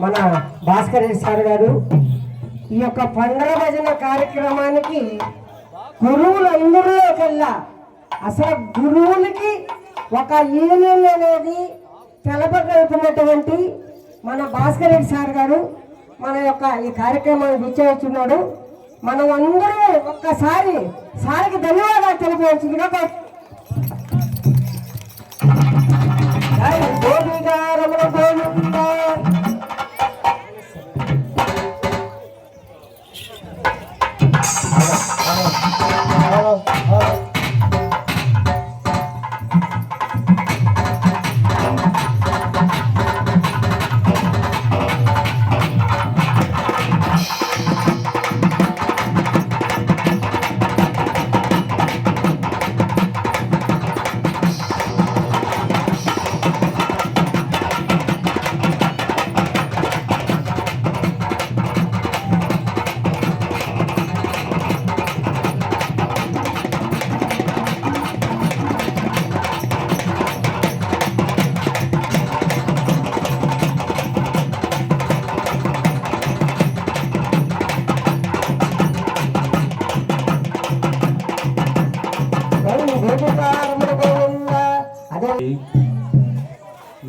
మన భాస్కర్ రెడ్డి సార్ గారు ఈ యొక్క పండుగ భజన కార్యక్రమానికి గురువులందరిలో కల్లా అసలు గురువులకి ఒక యూనియన్ అనేది తెలపగలుగుతున్నటువంటి మన భాస్కర్ రెడ్డి సార్ గారు మన యొక్క ఈ కార్యక్రమాన్ని విచ్చేస్తున్నాడు. మనం అందరూ ఒక్కసారి సార్కి ధన్యవాదాలు తెలియవలసిందిగా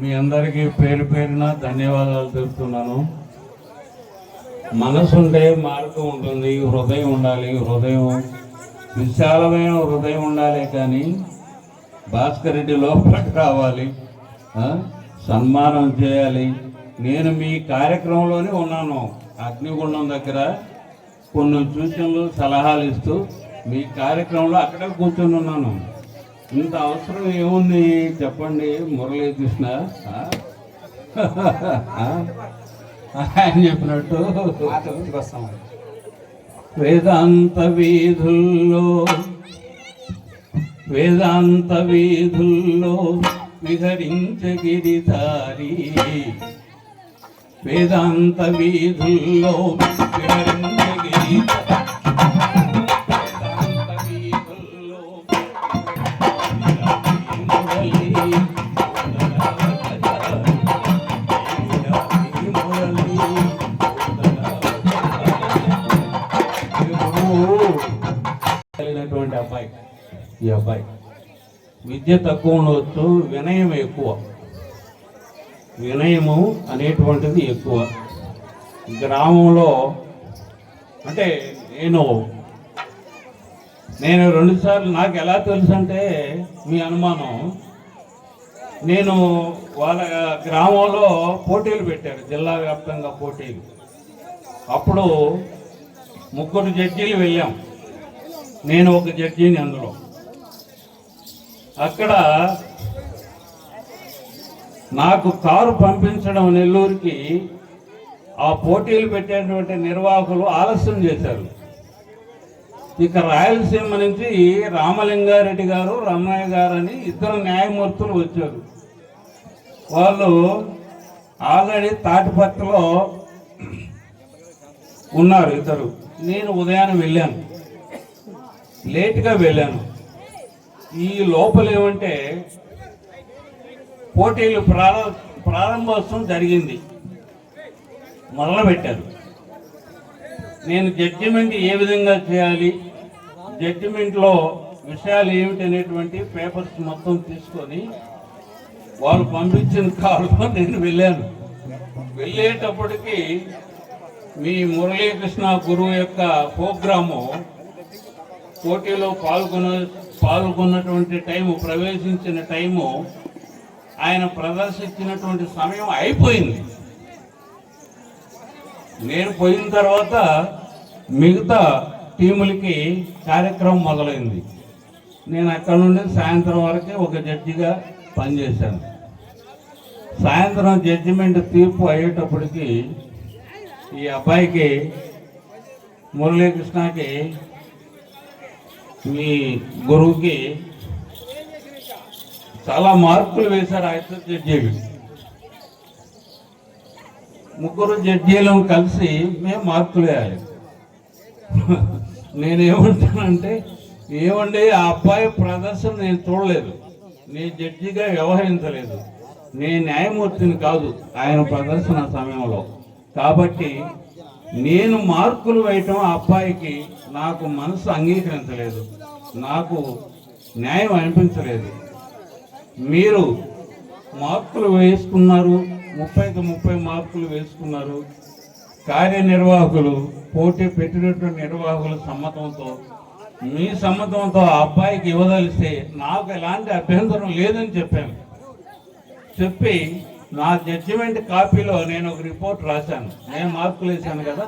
మీ అందరికీ పేరు పేరున ధన్యవాదాలు తెలుపుతున్నాను. మనసుంటే మార్గం ఉంటుంది, హృదయం ఉండాలి. హృదయం విశాలమైన హృదయం ఉండాలి. కానీ భాస్కర్ రెడ్డి లోపలికి రావాలి, సన్మానం చేయాలి. నేను మీ కార్యక్రమంలోనే ఉన్నాను. అగ్నిగుండం దగ్గర కొన్ని సూచనలు సలహాలు ఇస్తూ మీ కార్యక్రమంలో అక్కడే కూర్చొని ఉన్నాను. ఇంత అవసరం ఏముంది చెప్పండి మురళీకృష్ణ ఆయన చెప్పినట్టు వేదాంత వీధుల్లో విహరించగిరిధారి, వేదాంత వీధుల్లో విహరించగిరిధారి. అబ్బాయి ఈ అబ్బాయి విద్య తక్కువ ఉండవచ్చు, వినయం ఎక్కువ. వినయము అనేటువంటిది ఎక్కువ. గ్రామంలో అంటే నేను 2 సార్లు, నాకు ఎలా తెలుసు అంటే మీ అనుమానం, నేను వాళ్ళ గ్రామంలో పోటీలు పెట్టారు, జిల్లా వ్యాప్తంగా పోటీలు. అప్పుడు 3 జడ్జీలు వెళ్ళాం, నేను ఒక జడ్జిని. అందులో అక్కడ నాకు కారు పంపించడం నెల్లూరుకి ఆ పోటీలు పెట్టేటువంటి నిర్వాహకులు ఆలస్యం చేశారు. ఇక రాయలసీమ నుంచి రామలింగారెడ్డి గారు, రమణయ్య గారు అని 2 న్యాయమూర్తులు వచ్చారు. వాళ్ళు ఆల్రెడీ తాటిపత్రలో ఉన్నారు 2. నేను ఉదయాన్నే వెళ్ళాను, లేట్గా వెళ్ళాను. ఈ లోపల ఏమంటే పోటీలు ప్రారంభోత్సవం జరిగింది, మొదలుపెట్టారు. నేను జడ్జిమెంట్ ఏ విధంగా చేయాలి, జడ్జిమెంట్లో విషయాలు ఏమిటి అనేటువంటి పేపర్స్ మొత్తం తీసుకొని వాళ్ళు పంపించిన కారులో నేను వెళ్ళాను. వెళ్ళేటప్పటికి మీ మురళీకృష్ణ గురువు యొక్క ప్రోగ్రాము పోటీలో పాల్గొన్నటువంటి టైము, ప్రవేశించిన టైము, ఆయన ప్రదర్శించినటువంటి సమయం అయిపోయింది. నేను పోయిన తర్వాత మిగతా టీములకి కార్యక్రమం మొదలైంది. నేను అక్కడ నుండి సాయంత్రం వరకే ఒక జడ్జిగా పనిచేశాను. సాయంత్రం జడ్జిమెంట్ తీర్పు అయ్యేటప్పటికి ఈ అబ్బాయికి మురళీకృష్ణకి మీ గురువుకి చాలా మార్కులు వేశారు. ఆ 2 జడ్జీలు, 3 జడ్జీలను కలిసి మేము మార్కులు వేయాలి. నేనేమంటానంటే, ఏమండి ఆ అబ్బాయి ప్రదర్శన నేను చూడలేదు, నేను జడ్జిగా వ్యవహరించలేదు. నేను న్యాయమూర్తిని కాదు ఆయన ప్రదర్శన సమయంలో. కాబట్టి నేను మార్కులు వేయటం ఆ అబ్బాయికి నాకు మనసు అంగీకరించలేదు, నాకు న్యాయం అనిపించలేదు. మీరు మార్కులు వేసుకున్నారు, 30కి 30 మార్కులు వేసుకున్నారు. కార్యనిర్వాహకులు, పోటీ పెట్టినటువంటి నిర్వాహకుల సమ్మతంతో, మీ సమ్మతంతో ఆ అబ్బాయికి ఇవ్వదలిస్తే నాకు ఎలాంటి అభ్యంతరం లేదని చెప్పాను. చెప్పి నా జడ్జిమెంట్ కాపీలో నేను ఒక రిపోర్ట్ రాశాను. నేను మార్కులు వేసాను కదా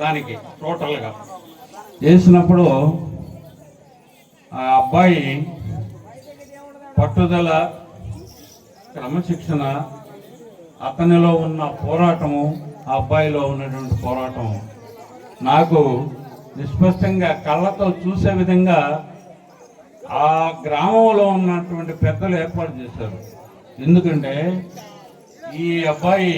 దానికి టోటల్గా చేసినప్పుడు ఆ అబ్బాయి పట్టుదల, క్రమశిక్షణ, అతనిలో ఉన్న పోరాటము, ఆ అబ్బాయిలో ఉన్నటువంటి పోరాటం నాకు నిస్పష్టంగా కళ్ళతో చూసే విధంగా ఆ గ్రామంలో ఉన్నటువంటి పెద్దలు ఏర్పాటు చేశారు. ఎందుకంటే ఈ అబ్బాయి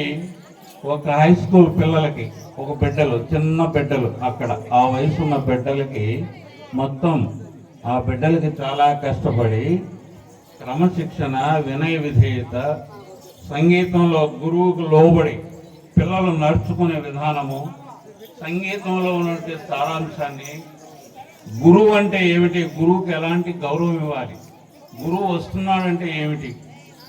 ఒక హై స్కూల్ పిల్లలకి, ఒక బిడ్డలు, చిన్న బిడ్డలు, అక్కడ ఆ వయసు ఉన్న బిడ్డలకి మొత్తం ఆ బిడ్డలకి చాలా కష్టపడి క్రమశిక్షణ, వినయ విధేయత, సంగీతంలో గురువుకు లోబడి పిల్లలు నడుచుకునే విధానము, సంగీతంలో ఉన్నటువంటి సారాంశాన్ని, గురువు అంటే ఏమిటి, గురువుకి ఎలాంటి గౌరవం ఇవ్వాలి, గురువు వస్తున్నాడంటే ఏమిటి,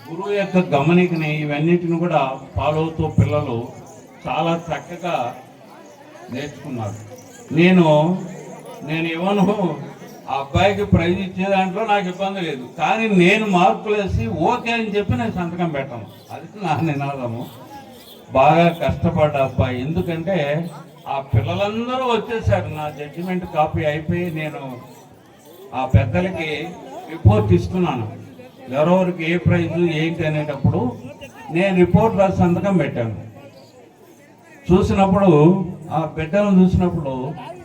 గురువు యొక్క గమనికని, ఇవన్నిటిని కూడా ఫాలో అవుతూ పిల్లలు చాలా చక్కగా నేర్చుకున్నారు. నేను ఇవ్వను, ఆ అబ్బాయికి ప్రైజ్ ఇచ్చే దాంట్లో నాకు ఇబ్బంది లేదు, కానీ నేను మార్కులు వేసి ఓకే అని చెప్పి నేను సంతకం పెట్టాను. అది నా నినాదము. బాగా కష్టపడ్డ అబ్బాయి, ఎందుకంటే ఆ పిల్లలందరూ వచ్చేసారు. నా జడ్జిమెంట్ కాపీ అయిపోయి నేను ఆ పెద్దలకి రిపోర్ట్ ఇస్తున్నాను, ఎవరెవరికి ఏ ప్రైజు ఏంటి అనేటప్పుడు నేను రిపోర్ట్ రాసి సంతకం పెట్టాను. చూసినప్పుడు ఆ బిడ్డలను చూసినప్పుడు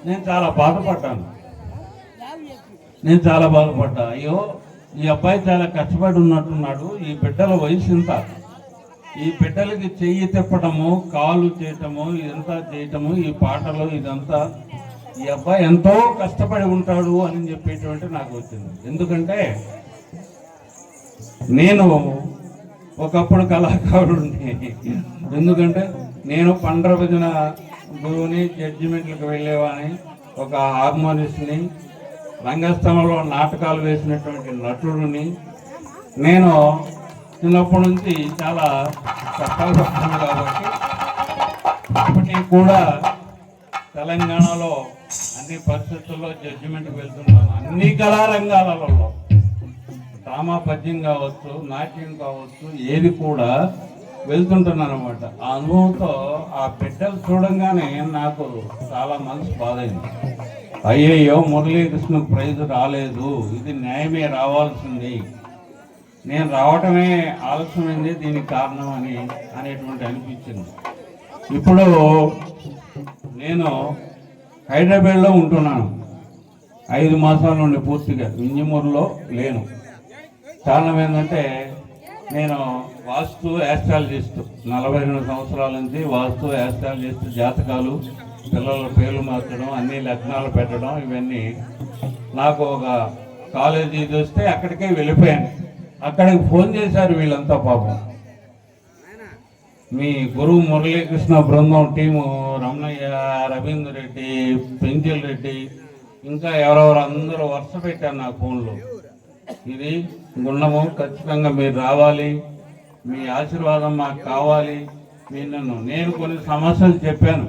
నేను చాలా బాధపడ్డాను. అయ్యో ఈ అబ్బాయి చాలా కష్టపడి ఉన్నట్టున్నాడు, ఈ బిడ్డల వయసు ఇంత, ఈ బిడ్డలకి చెయ్యి తిప్పటము, కాలు చేయటము, ఇదంతా చేయటము, ఈ పాటలు ఇదంతా, ఈ అబ్బాయి ఎంతో కష్టపడి ఉంటాడు అని చెప్పేటువంటి నాకు వచ్చింది. ఎందుకంటే నేను ఒకప్పుడు కళాకారుడిని. ఎందుకంటే నేను పండ్ర భజన గురువుని, జడ్జిమెంట్లకు వెళ్ళేవాని, ఒక హార్మోనిస్ట్ని, రంగస్థలంలో నాటకాలు వేసినటువంటి నటుడిని. నేను చిన్నప్పటి నుంచి చాలా కష్టపడ్డాను. కాబట్టి ఇప్పటికీ కూడా తెలంగాణలో అన్ని పరిస్థితుల్లో జడ్జిమెంట్కి వెళ్తున్నాను. అన్ని కళారంగాలలో, డ్రామా, పద్యం కావచ్చు, నాట్యం కావచ్చు, ఏది కూడా వెళ్తుంటున్నాను అనమాట. ఆ అనుభవంతో ఆ బిడ్డలు చూడంగానే నాకు చాలా మనసు బాధైంది. అయ్యయ్యో మురళీకృష్ణ ప్రైజ్ రాలేదు, ఇది న్యాయమే రావాల్సింది, నేను రావటమే ఆలస్యమైంది దీనికి కారణం అనేటువంటి అనిపించింది. ఇప్పుడు నేను హైదరాబాద్లో ఉంటున్నాను. 5 మాసాల నుండి పూర్తిగా వింజమూరులో లేను. కారణం ఏంటంటే నేను వాస్తు యాస్ట్రాలజిస్ట్, 42 సంవత్సరాల నుంచి వాస్తు యాస్ట్రాలజిస్ట్, జాతకాలు, పిల్లల పేర్లు మార్చడం, అన్ని లగ్నాలు పెట్టడం, ఇవన్నీ నాకు ఒక కాలేజీ చూస్తే అక్కడికే వెళ్ళిపోయాను. అక్కడికి ఫోన్ చేశారు వీళ్ళంతా, పాపం మీ గురువు మురళీకృష్ణ బృందం టీము, రమణయ్య, రవీందర్ రెడ్డి, పెంచిల్ రెడ్డి, ఇంకా ఎవరెవరు అందరూ వరుస పెట్టారు నా ఫోన్లో. ఇది గుండము, ఖచ్చితంగా మీరు రావాలి, మీ ఆశీర్వాదం మాకు కావాలి. నేను కొన్ని సమస్యలు చెప్పాను,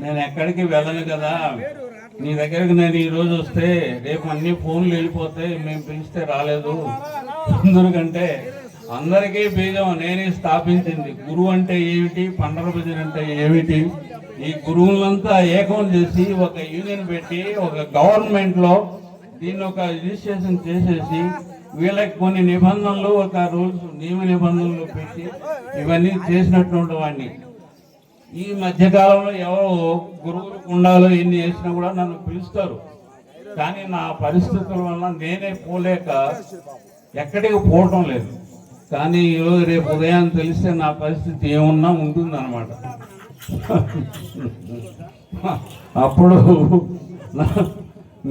నేను ఎక్కడికి వెళ్ళను కదా, నీ దగ్గరికి నేను ఈరోజు వస్తే రేపు అన్ని ఫోన్లు వెళ్ళిపోతాయి, మేము పిలిస్తే రాలేదు. ఎందుకంటే అందరికీ బీజం నేనే స్థాపించింది. గురువు అంటే ఏమిటి, పండర భజన అంటే ఏమిటి, ఈ గురువులంతా ఏకం చేసి ఒక యూనియన్ పెట్టి ఒక గవర్నమెంట్లో దీన్ని ఒక రిజిస్ట్రేషన్ చేసేసి వీళ్ళకి కొన్ని నిబంధనలు, ఒక రూల్స్, నియమ నిబంధనలు పెట్టి ఇవన్నీ చేసినటువంటి వాడిని. ఈ మధ్యకాలంలో ఎవరు గురువులు కుండాలు ఎన్ని చేసినా కూడా నన్ను పిలుస్తారు, కానీ నా పరిస్థితుల వల్ల నేనే పోలేక ఎక్కడికి పోవటం లేదు. కానీ ఈరోజు రేపు ఉదయం తెలిస్తే నా పరిస్థితి ఏమున్నా ఉంటుందన్నమాట. అప్పుడు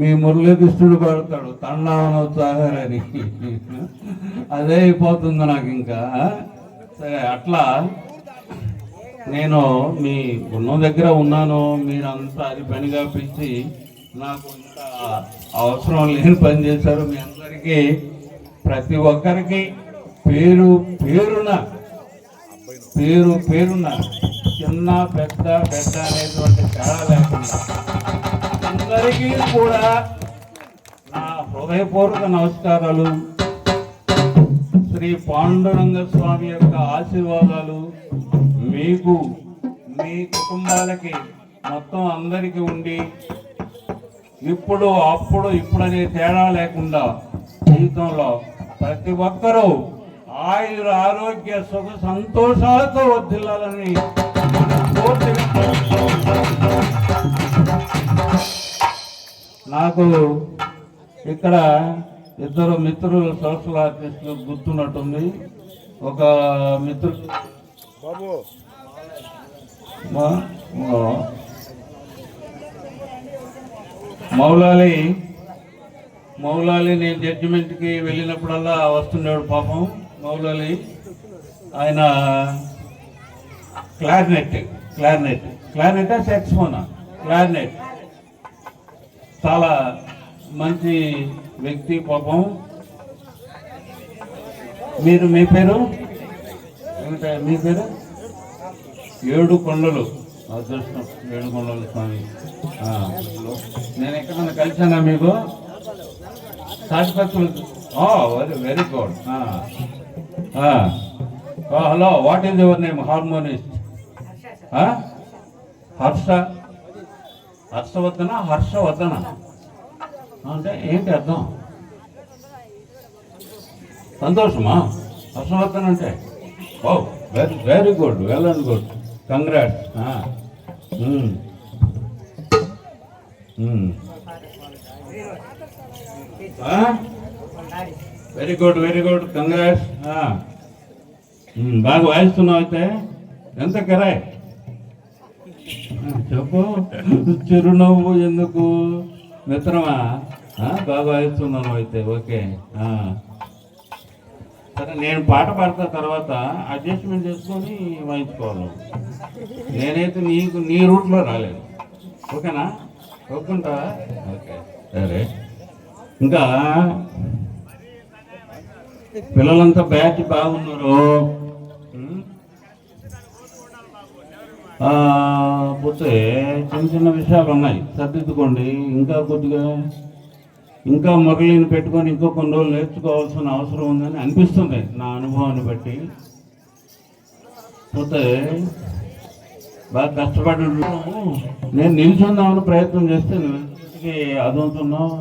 మీ మురళీకృష్ణుడు పడతాడు తండావనోత్సాహారని. అదే అయిపోతుంది నాకు ఇంకా. సరే, అట్లా నేను మీ గుణం దగ్గర ఉన్నాను. మీరంతా అది పనిగా పిలిచి నాకు ఇంత అవసరం లేని పని చేశారు. మీ అందరికీ ప్రతి ఒక్కరికి పేరు పేరున చిన్న పెద్ద అనేటువంటి తేడా లేకుండా అందరికీ కూడా నా హృదయపూర్వక నమస్కారాలు. శ్రీ పాండురంగ స్వామి యొక్క ఆశీర్వాదాలు మీకు, మీ కుటుంబాలకి, మొత్తం అందరికీ ఉండి ఇప్పుడు అనే తేడా లేకుండా జీవితంలో ప్రతి ఒక్కరూ ఆయుర ఆరోగ్య సుఖ సంతోషాలతో వర్ధిల్లాలని నాకు ఇక్కడ ఇద్దరు మిత్రులు సోషల్ ఆర్టిస్టులు గుర్తున్నట్టుంది. ఒక మిత్రుడు మౌలాలి నేను జడ్జిమెంట్కి వెళ్ళినప్పుడల్లా వస్తున్నాడు పాపం మౌలాలి. ఆయన క్లారినెట్ సాక్సోఫోన్ క్లారినెట్ చాలా మంచి వ్యక్తి పాపం. మీ పేరు ఏమిటా? మీ పేరు ఏడుకొండలు. అదృష్టం, ఏడుకొండలు స్వామి. నేను ఎక్కడన్నా కలిసానా మీకు? సాక్షాత్తులు. Very good. Hello, what is your name? Harmonist Harshavardhana అంటే ఏంటి అర్థం? సంతోషమా? హర్షవర్ధన్ అంటే very good, well and good, congrats. Very good, congrats. బాగా వాయిస్తున్నావు అయితే. ఎంత కిరాయి చెప్పు? చిరునవ్వు ఎందుకు మిత్రమా? బాగా వాయిస్తున్నాను అయితే. ఓకే, సరే, నేను పాట పాడతా, తర్వాత అడ్జస్ట్మెంట్ చేసుకొని వాయించుకోవాలి. నేనైతే నీ రూట్లో రాలేదు. ఓకేనా? ఒప్పుకుంటావా? ఓకే, సరే. ఇంకా పిల్లలంతా బ్యాచ్ బాగున్నారు. పోతే చిన్న విషయాలు ఉన్నాయి, సర్దిద్దుకోండి. ఇంకా కొద్దిగా మురళిని పెట్టుకొని ఇంకో కొన్ని రోజులు నేర్చుకోవాల్సిన అవసరం ఉందని అనిపిస్తుంది నా అనుభవాన్ని బట్టి. పోతే బాగా కష్టపడి నేను నిల్చుందామని ప్రయత్నం చేస్తే అదుతున్నావు.